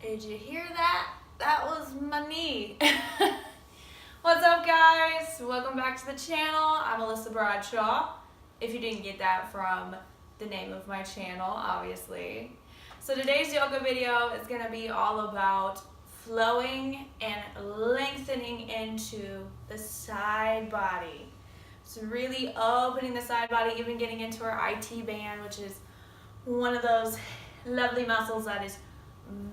Did you hear that? That was my knee. What's up, guys? Welcome back to the channel. I'm Alysa Bradshaw, if you didn't get that from the name of my channel, obviously. So today's yoga video is going to be all about flowing and lengthening into the side body. So really opening the side body, even getting into our IT band, which is one of those lovely muscles that is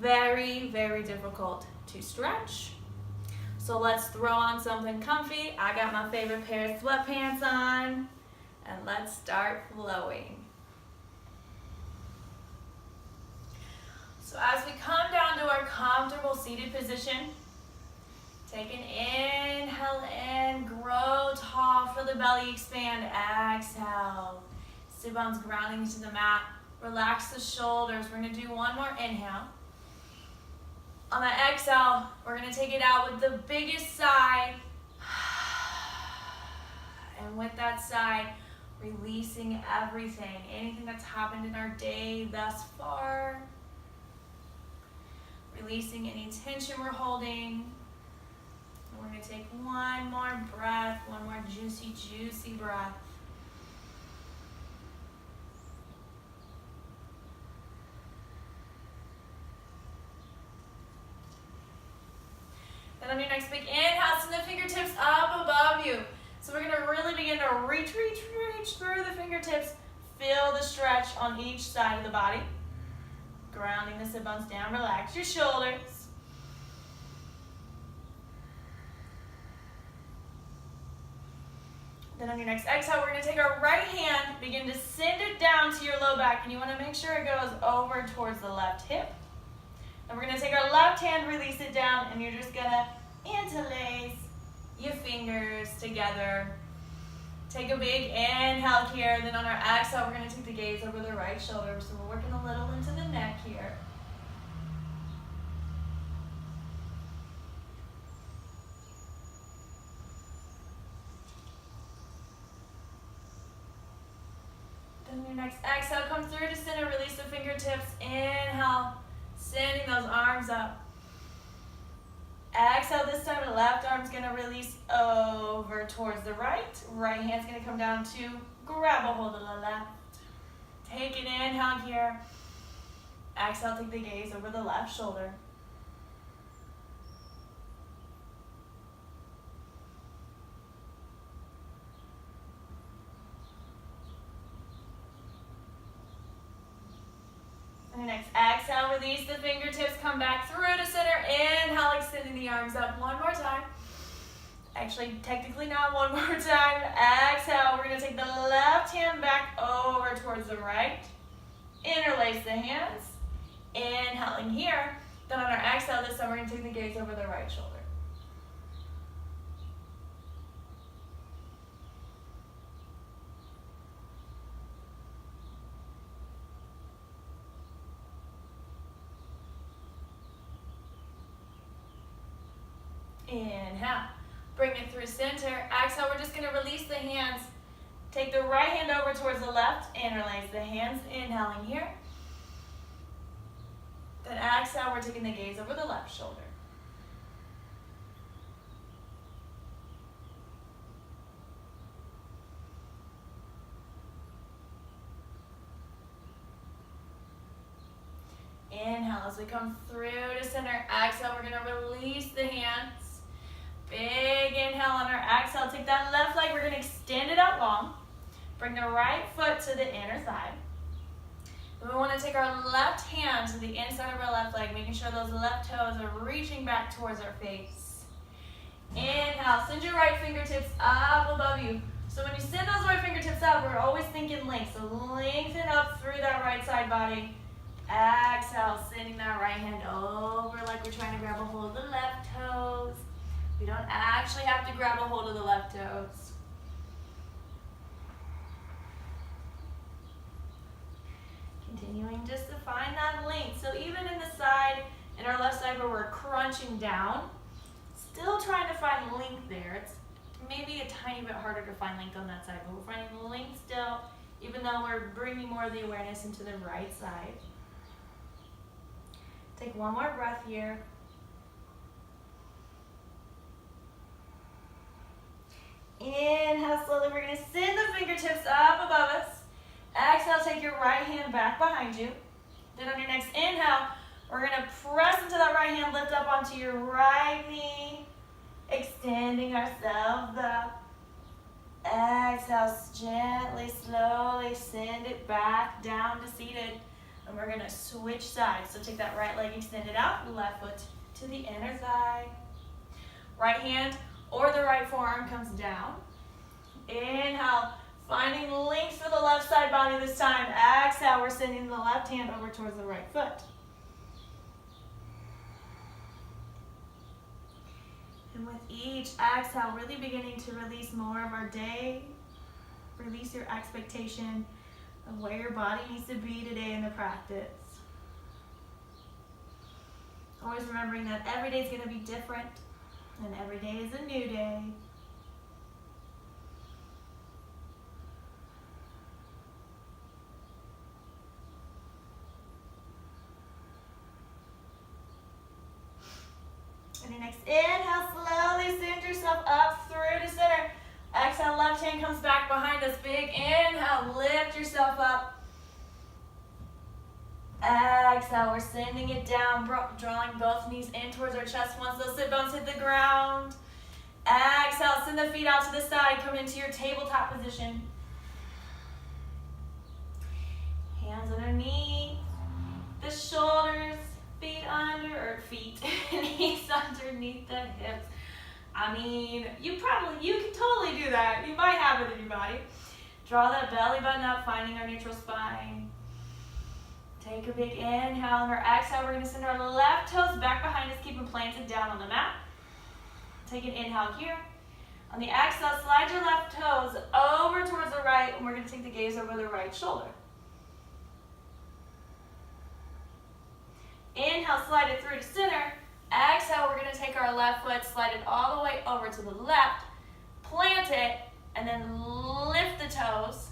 very, very difficult to stretch. So let's throw on something comfy. I got my favorite pair of sweatpants on, and let's start flowing. So as we come down to our comfortable seated position, take an inhale in, grow tall, feel the belly expand, exhale. Sit bones grounding into the mat, relax the shoulders. We're gonna do one more inhale. On that exhale, we're gonna take it out with the biggest sigh. And with that sigh, releasing everything, anything that's happened in our day thus far. Releasing any tension we're holding. And we're gonna take one more breath, one more juicy, juicy breath. Then on your next big inhale, send the fingertips up above you. So we're gonna really begin to reach through the fingertips. Feel the stretch on each side of the body. Grounding the sit bones down, relax your shoulders. Then on your next exhale, we're gonna take our right hand, begin to send it down to your low back, and you wanna make sure it goes over towards the left hip. And we're gonna take our left hand, release it down, and you're just gonna interlace your fingers together. Take a big inhale here, then on our exhale, we're gonna take the gaze over the right shoulder. So we're working a little into the neck here. Then your next exhale, come through to center, release the fingertips, inhale, sending those arms up. Exhale, this time the left arm's gonna release over towards the right. Right hand's gonna come down to grab a hold of the left. Take an inhale here. Exhale, take the gaze over the left shoulder. And next, exhale, release the fingertips, come back through to center. Inhale, extending the arms up one more time. Actually, technically not one more time. Exhale, we're gonna take the left hand back over towards the right. Interlace the hands. Inhaling here. Then on our exhale, this time we're gonna take the gaze over the right shoulder. Inhale, bring it through center. Exhale, we're just gonna release the hands. Take the right hand over towards the left, interlace the hands, inhaling here. Then exhale, we're taking the gaze over the left shoulder. Inhale as we come through to center. Exhale, we're gonna release the hands. Big inhale on our exhale. Take that left leg, we're gonna extend it out long. Bring the right foot to the inner thigh. Then we wanna take our left hand to the inside of our left leg, making sure those left toes are reaching back towards our face. Inhale, send your right fingertips up above you. So when you send those right fingertips up, we're always thinking length. So lengthen up through that right side body. Exhale, sending that right hand over like we're trying to grab a hold of the left toes. We don't actually have to grab a hold of the left toes. Continuing just to find that length. So even in the side, in our left side where we're crunching down, still trying to find length there. It's maybe a tiny bit harder to find length on that side, but we're finding length still, even though we're bringing more of the awareness into the right side. Take one more breath here. Inhale slowly. We're going to send the fingertips up above us. Exhale, take your right hand back behind you. Then on your next inhale, we're going to press into that right hand, lift up onto your right knee, extending ourselves up. Exhale, gently, slowly send it back down to seated. And we're going to switch sides. So take that right leg extended out, left foot to the inner thigh. Right hand or the right forearm comes down. Inhale, finding length for the left side body this time. Exhale, we're sending the left hand over towards the right foot. And with each exhale, really beginning to release more of our day. Release your expectation of where your body needs to be today in the practice. Always remembering that every day is going to be different, and every day is a new day. And your next inhale, slowly send yourself up through to center. Exhale, left hand comes back behind us. Big inhale, lift yourself up. Exhale, we're sending it down, drawing both knees in towards our chest once those sit bones hit the ground. Exhale, send the feet out to the side, come into your tabletop position. Hands underneath the shoulders, feet under, or knees underneath the hips. I mean, you can totally do that. You might have it in your body. Draw that belly button up, finding our neutral spine. Take a big inhale. On our exhale, we're going to send our left toes back behind us, keep them planted down on the mat. Take an inhale here. On the exhale, slide your left toes over towards the right, and we're going to take the gaze over the right shoulder. Inhale, slide it through to center. Exhale, we're going to take our left foot, slide it all the way over to the left, plant it, and then lift the toes.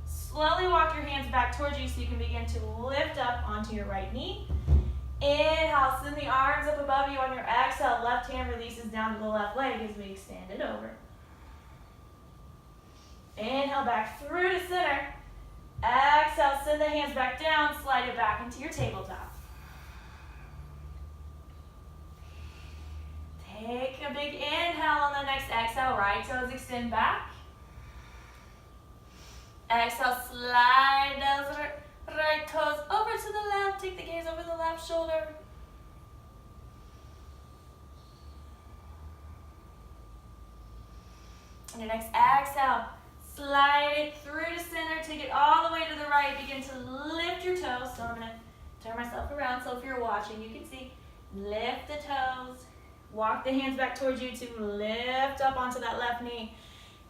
Slowly walk your hands back towards you so you can begin to lift up onto your right knee. Inhale, send the arms up above you. On your exhale, left hand releases down to the left leg as we extend it over. Inhale, back through to center. Exhale, send the hands back down, slide it back into your tabletop. Take a big inhale on the next exhale, right toes extend back. Exhale, slide those right toes over to the left. Take the gaze over the left shoulder. And your next exhale, slide it through to center. Take it all the way to the right. Begin to lift your toes. So I'm going to turn myself around so if you're watching, you can see. Lift the toes. Walk the hands back towards you to lift up onto that left knee.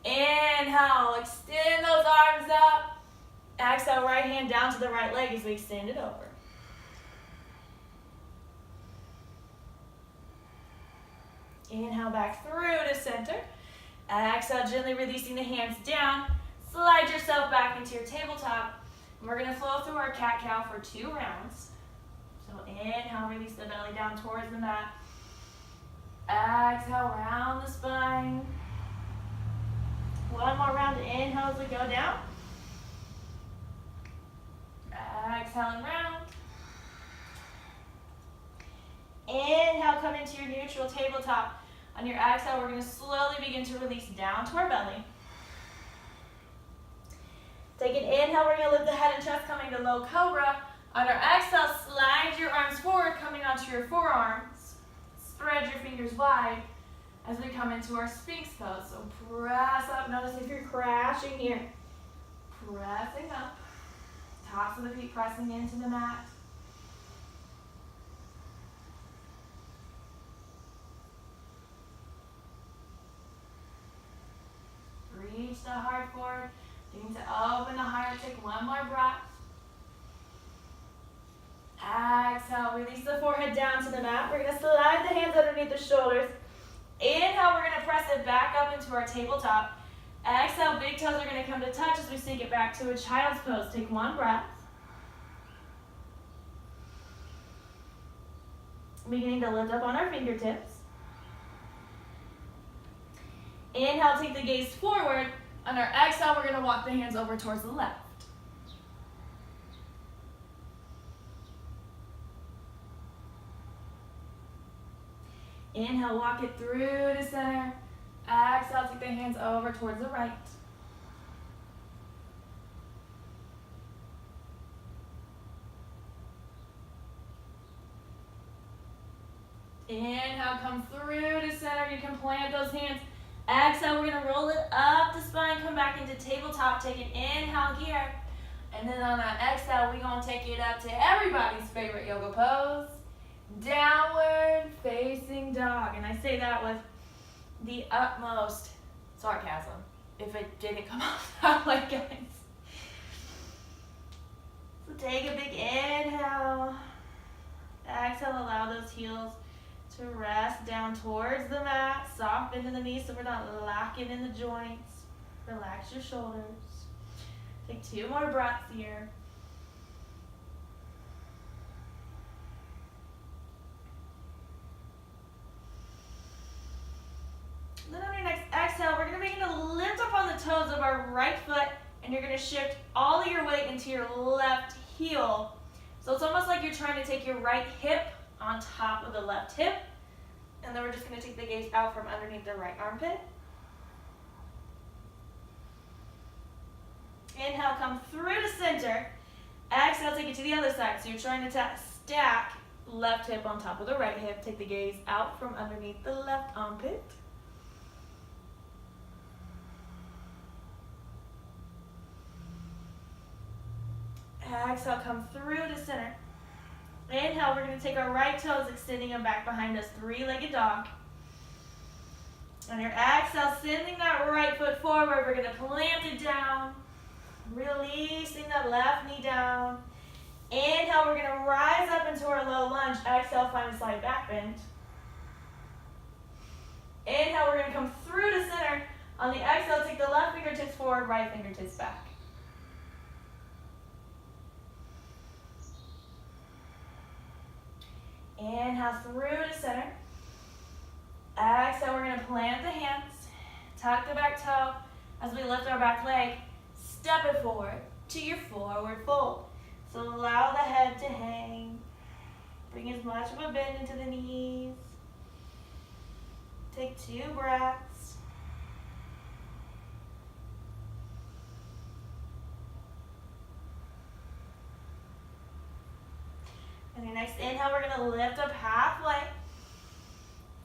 Inhale, extend those arms up. Exhale, right hand down to the right leg as we extend it over. Inhale, back through to center. Exhale, gently releasing the hands down. Slide yourself back into your tabletop. And we're going to flow through our cat-cow for 2 rounds. So inhale, release the belly down towards the mat. Exhale, round the spine. One more round. Inhale as we go down. Exhale and round. Inhale, come into your neutral tabletop. On your exhale, we're going to slowly begin to release down to our belly. Take an inhale, we're going to lift the head and chest, coming to low cobra. On our exhale, slide your arms forward, coming onto your forearms. Spread your fingers wide as we come into our Sphinx pose. So press up. Notice if you're crashing here. Pressing up. Tops of the feet pressing into the mat. Reach the heart forward. Begin to open the heart. Take one more breath. Exhale, release the forehead down to the mat. We're going to slide the hands underneath the shoulders. Inhale, we're going to press it back up into our tabletop. Exhale, big toes are going to come to touch as we sink it back to a child's pose. Take one breath. Beginning to lift up on our fingertips. Inhale, take the gaze forward. On our exhale, we're going to walk the hands over towards the left. Inhale, walk it through to center. Exhale, take the hands over towards the right. Inhale, come through to center. You can plant those hands. Exhale, we're going to roll it up the spine, come back into tabletop. Take an inhale here. And then on that exhale, we're going to take it up to everybody's favorite yoga pose. Downward facing dog. And I say that with the utmost sarcasm, if it didn't come out that way, guys. So take a big inhale. Exhale, allow those heels to rest down towards the mat. Soften in the knees so we're not locking in the joints. Relax your shoulders. Take 2 more breaths here. Then on your next exhale, we're going to begin to lift up on the toes of our right foot, and you're going to shift all of your weight into your left heel. So it's almost like you're trying to take your right hip on top of the left hip, and then we're just going to take the gaze out from underneath the right armpit. Inhale, come through to center. Exhale, take it to the other side. So you're trying to stack left hip on top of the right hip. Take the gaze out from underneath the left armpit. Exhale, come through to center. Inhale, we're going to take our right toes, extending them back behind us, 3-legged dog. On your exhale, sending that right foot forward, we're going to plant it down, releasing that left knee down. Inhale, we're going to rise up into our low lunge. Exhale, find a slight back bend. Inhale, we're going to come through to center. On the exhale, take the left fingertips forward, right fingertips back. Inhale through to center. Exhale, we're going to plant the hands. Tuck the back toe. As we lift our back leg, step it forward to your forward fold. So allow the head to hang. Bring as much of a bend into the knees. Take 2 breaths. And your next inhale, we're going to lift up halfway,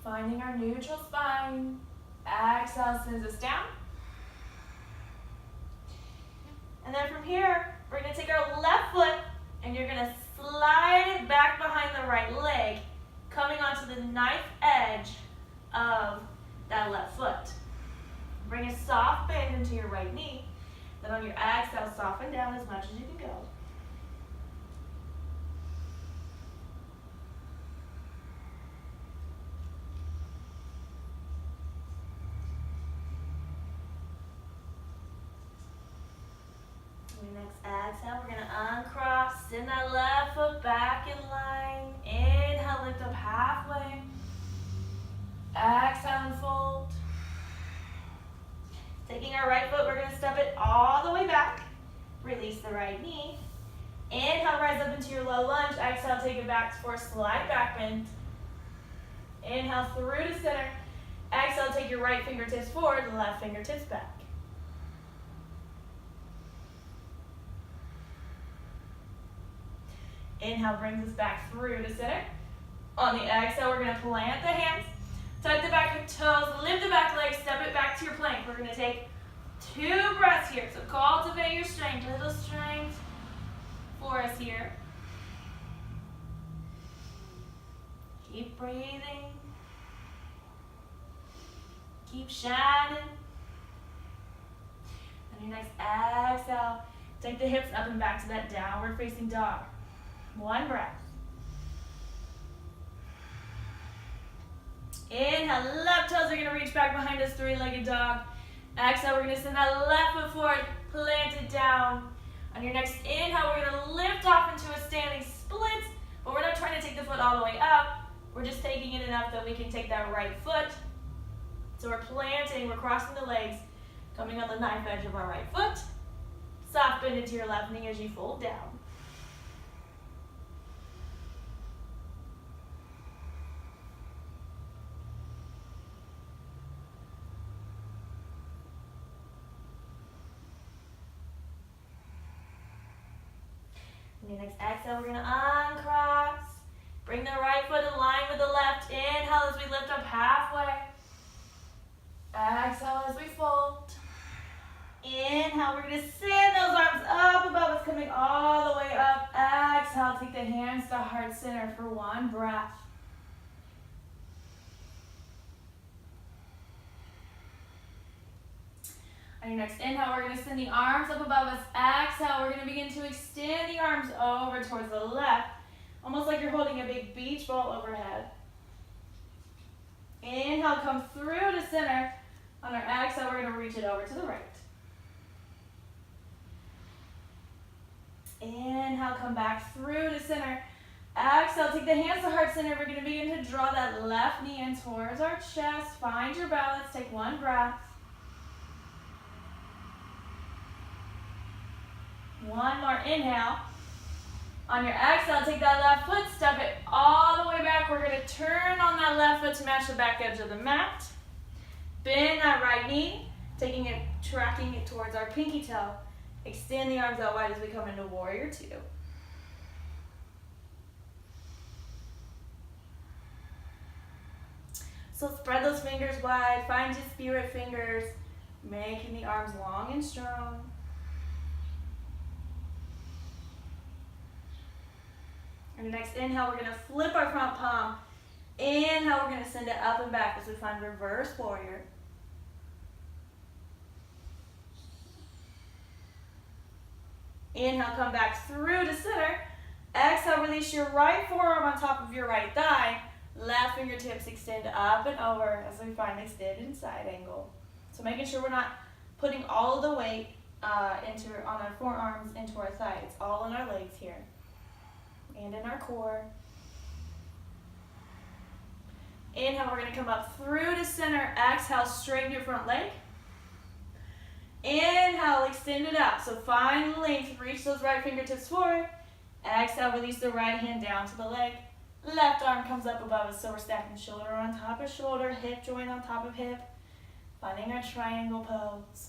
finding our neutral spine. Exhale sends us down. And then from here, we're going to take our left foot, and you're going to slide it back behind the right leg, coming onto the knife edge of that left foot. Bring a soft bend into your right knee. Then on your exhale, soften down as much as you can go. Next exhale, we're going to uncross, send that left foot back in line. Inhale, lift up halfway. Exhale and fold. Taking our right foot, we're going to step it all the way back. Release the right knee. Inhale, rise up into your low lunge. Exhale, take it back for a slight back bend. Inhale through to center. Exhale, take your right fingertips forward, the left fingertips back. Inhale brings us back through to center. On the exhale, we're going to plant the hands. Tuck the back toes, lift the back leg, step it back to your plank. We're going to take 2 breaths here. So cultivate your strength, little strength for us here. Keep breathing. Keep shining. On your next exhale, take the hips up and back to that downward facing dog. 1 breath. Inhale, left toes are going to reach back behind us, 3-legged dog. Exhale, we're going to send that left foot forward, plant it down. On your next inhale, we're going to lift off into a standing split, but we're not trying to take the foot all the way up. We're We're just taking it enough that we can take that right foot. So we're planting, we're crossing the legs, coming on the knife edge of our right foot. Soft bend into your left knee as you fold down. And your next exhale, we're gonna uncross. Bring the right foot in line with the left. Inhale as we lift up halfway. Exhale as we fold. Inhale, we're going to send those arms up above us, coming all the way up. Exhale, take the hands to heart center for one breath. On your next inhale, we're going to send the arms up above us. Exhale, we're going to begin to extend the arms over towards the left, almost like you're holding a big beach ball overhead. Inhale, come through to center. On our exhale, we're going to reach it over to the right. Inhale, come back through to center. Exhale, take the hands to heart center. We're going to begin to draw that left knee in towards our chest. Find your balance. Take one breath. One more inhale. On your exhale, take that left foot, step it all the way back. We're going to turn on that left foot to match the back edge of the mat. Bend that right knee, taking it, tracking it towards our pinky toe. Extend the arms out wide as we come into warrior two. So spread those fingers wide, find your spirit fingers, making the arms long and strong. On your next inhale, we're going to flip our front palm. Inhale, we're going to send it up and back as we find reverse warrior. Inhale, come back through to center. Exhale, release your right forearm on top of your right thigh. Left fingertips extend up and over as we find extended side angle. So making sure we're not putting all of the weight on our forearms into our thigh. It's all in our legs here and in our core. Inhale, we're going to come up through to center. Exhale, straighten your front leg. Inhale, extend it out. So find length, reach those right fingertips forward. Exhale, release the right hand down to the leg. Left arm comes up above us, so we're stacking shoulder on top of shoulder, hip joint on top of hip. Finding our triangle pose.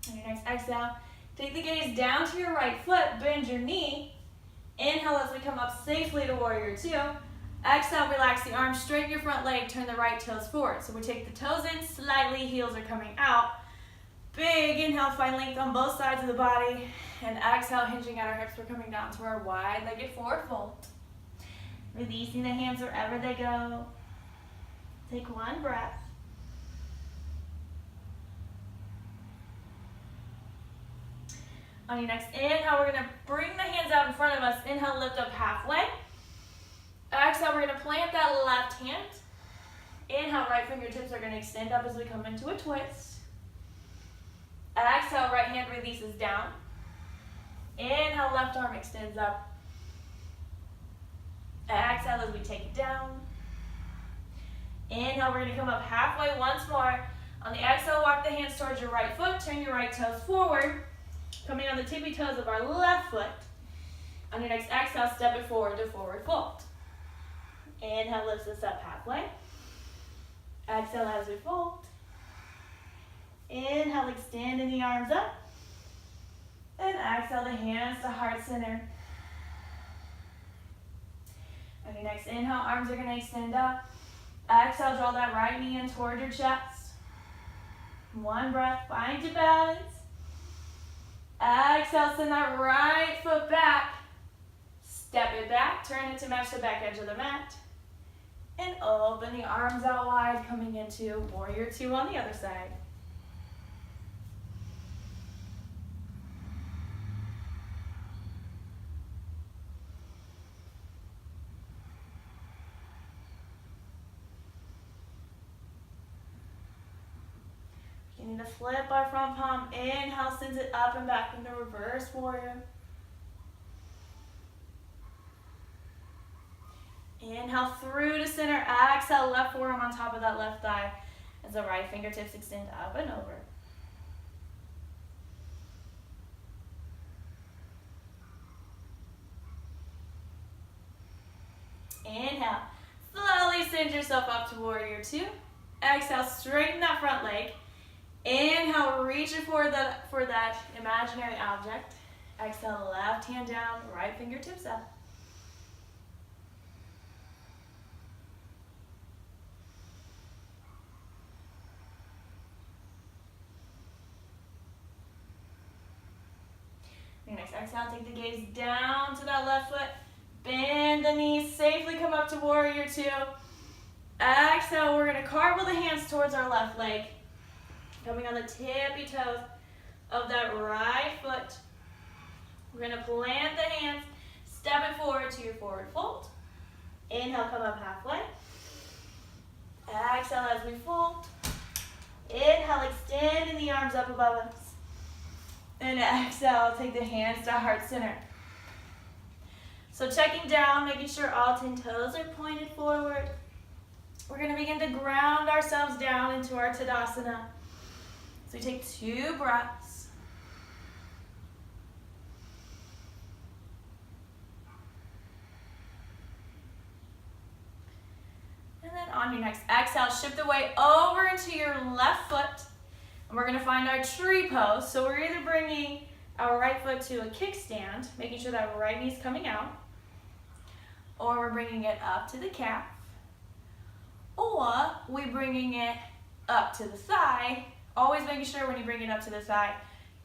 On your next exhale, take the gaze down to your right foot, bend your knee. Inhale as we come up safely to warrior two. Exhale, relax the arms, straighten your front leg, turn the right toes forward. So we take the toes in slightly, heels are coming out. Big inhale, find length on both sides of the body. And exhale, hinging at our hips, we're coming down to our wide-legged forward fold. Releasing the hands wherever they go. Take one breath. On your next inhale, we're going to bring the hands out in front of us. Inhale, lift up halfway. Exhale, we're going to plant that left hand. Inhale, right fingertips are going to extend up as we come into a twist. Exhale, right hand releases down. Inhale, left arm extends up. Exhale as we take it down. Inhale, we're going to come up halfway once more. On the exhale, walk the hands towards your right foot. Turn your right toes forward. Coming on the tippy toes of our left foot. On your next exhale, step it forward to forward fold. Inhale, lifts us up halfway. Exhale as we fold. Inhale, extending the arms up. And exhale, the hands to heart center. On your next inhale, arms are going to extend up. Exhale, draw that right knee in toward your chest. One breath, find your balance. Exhale, send that right foot back. Step it back, turn it to match the back edge of the mat. And open the arms out wide, coming into warrior two on the other side. Taking to flip our front palm. Inhale, sends it up and back into reverse warrior. Inhale through to center. Exhale, left forearm on top of that left thigh as the right fingertips extend up and over. Inhale. Slowly send yourself up to warrior two. Exhale, straighten that front leg. Inhale, reach it for that imaginary object. Exhale, left hand down, right fingertips up. Your next exhale, take the gaze down to that left foot. Bend the knees, safely come up to warrior two. Exhale, we're gonna cartwheel the hands towards our left leg. Coming on the tippy toes of that right foot. We're gonna plant the hands, step it forward to your forward fold. Inhale, come up halfway. Exhale as we fold. Inhale, extending the arms up above us. And exhale, take the hands to heart center. So checking down, making sure all 10 toes are pointed forward. We're gonna begin to ground ourselves down into our Tadasana. So we take 2 breaths. And then on your next exhale, shift the weight over into your left foot. And we're gonna find our tree pose. So we're either bringing our right foot to a kickstand, making sure that right knee's coming out, or we're bringing it up to the calf, or we're bringing it up to the thigh. Always making sure when you bring it up to the thigh,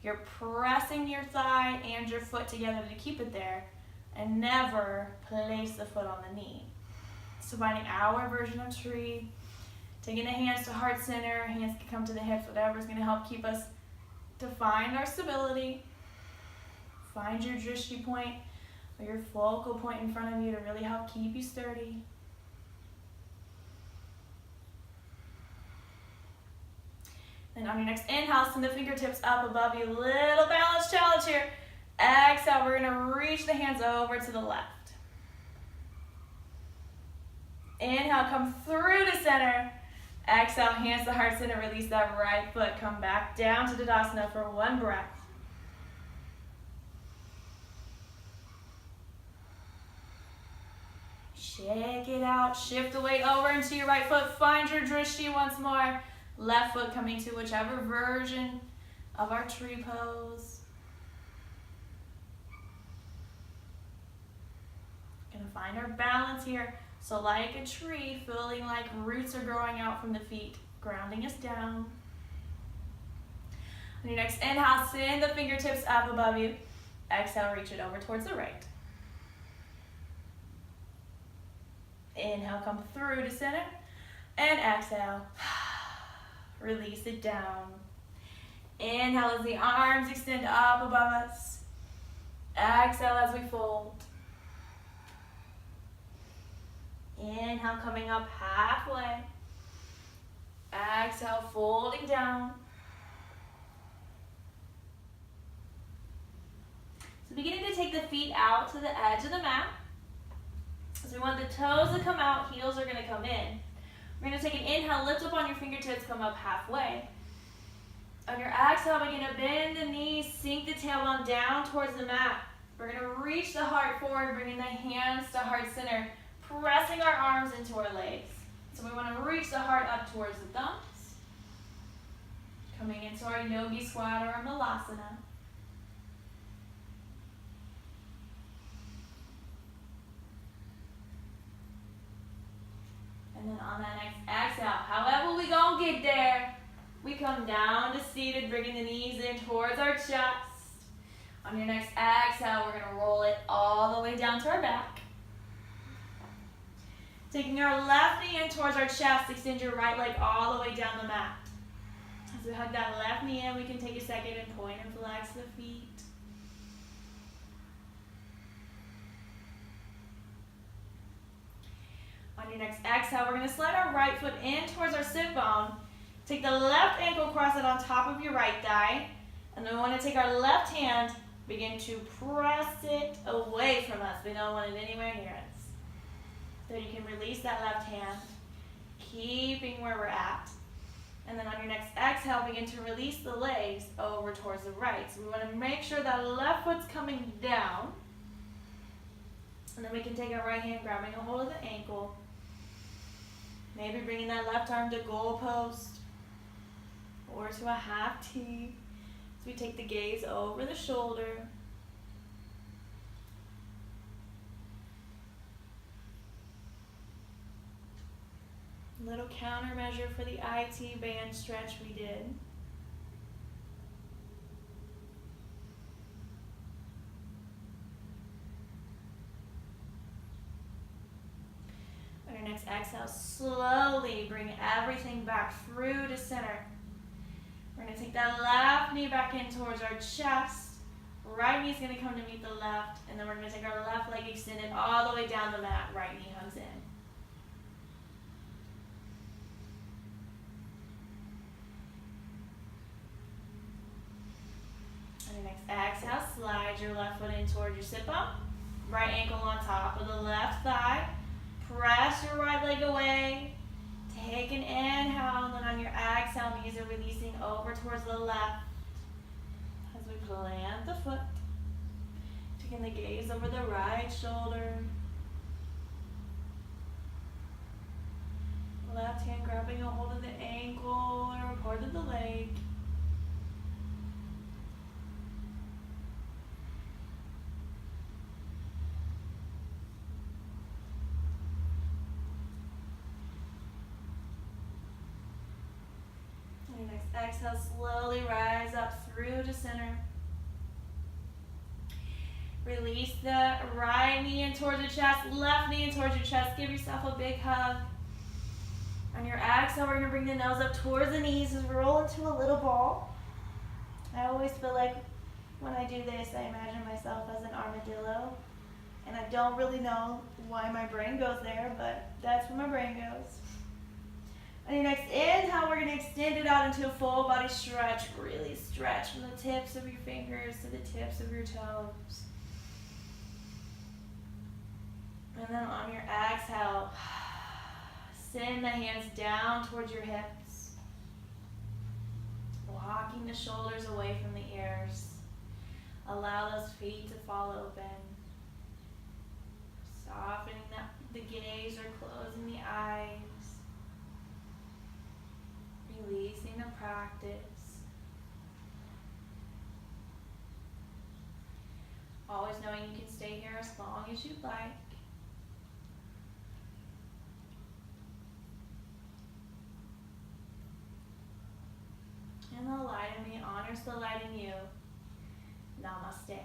you're pressing your thigh and your foot together to keep it there, and never place the foot on the knee. So finding our version of tree, taking the hands to heart center, hands can come to the hips, whatever is going to help keep us to find our stability. Find your drishti point or your focal point in front of you to really help keep you sturdy. Then on your next inhale, send the fingertips up above you. Little balance challenge here. Exhale, we're going to reach the hands over to the left. Inhale, come through to center. Exhale, hands to heart center. Release that right foot. Come back down to Tadasana for 1 breath. Shake it out. Shift the weight over into your right foot. Find your drishti once more. Left foot coming to whichever version of our tree pose. Gonna find our balance here. So like a tree, feeling like roots are growing out from the feet, grounding us down. On your next inhale, send the fingertips up above you. Exhale, reach it over towards the right. Inhale, come through to center. And exhale, release it down. Inhale as the arms extend up above us. Exhale as we fold. Inhale, coming up halfway. Exhale, folding down. So beginning to take the feet out to the edge of the mat. So we want the toes to come out, heels are going to come in. We're going to take an inhale, lift up on your fingertips, come up halfway. On your exhale, begin to bend the knees, sink the tailbone down towards the mat. We're going to reach the heart forward, bringing the hands to heart center, pressing our arms into our legs. So we want to reach the heart up towards the thumbs. Coming into our yogi squat or our malasana. And then on that next exhale, however we gonna get there, we come down to seated, bringing the knees in towards our chest. On your next exhale, we're gonna roll it all the way down to our back. Taking our left knee in towards our chest, extend your right leg all the way down the mat. As we hug that left knee in, we can take a second and point and flex the feet. On your next exhale, we're going to slide our right foot in towards our sit bone. Take the left ankle, cross it on top of your right thigh. And then we want to take our left hand, begin to press it away from us. We don't want it anywhere near us. Then you can release that left hand, keeping where we're at. And then on your next exhale, begin to release the legs over towards the right. So we want to make sure that left foot's coming down. And then we can take our right hand, grabbing a hold of the ankle. Maybe bringing that left arm to goalpost or to a half T. So we take the gaze over the shoulder. Little countermeasure for the IT band stretch we did. On your next exhale, slowly bring everything back through to center. We're going to take that left knee back in towards our chest. Right knee is going to come to meet the left, and then we're going to take our left leg extended all the way down the mat. Right knee hugs in. On your next exhale, slide your left foot in towards your sit bump. Right ankle on top of the left thigh. Press your right leg away. Take an inhale, and then on your exhale, knees are releasing over towards the left as we plant the foot. Taking the gaze over the right shoulder. Left hand grabbing a hold of the ankle or a part of the leg. On your next exhale, slowly rise up through to center. Release the right knee in towards your chest, left knee in towards your chest. Give yourself a big hug. On your exhale, we're going to bring the nose up towards the knees as we roll into a little ball. I always feel like when I do this, I imagine myself as an armadillo. And I don't really know why my brain goes there, but that's where my brain goes. On your next inhale, we're going to extend it out into a full body stretch. Really stretch from the tips of your fingers to the tips of your toes. And then on your exhale, send the hands down towards your hips. Walking the shoulders away from the ears. Allow those feet to fall open. Softening the gaze or closing the eyes. Releasing the practice. Always knowing you can stay here as long as you'd like. And the light in me honors the light in you. Namaste.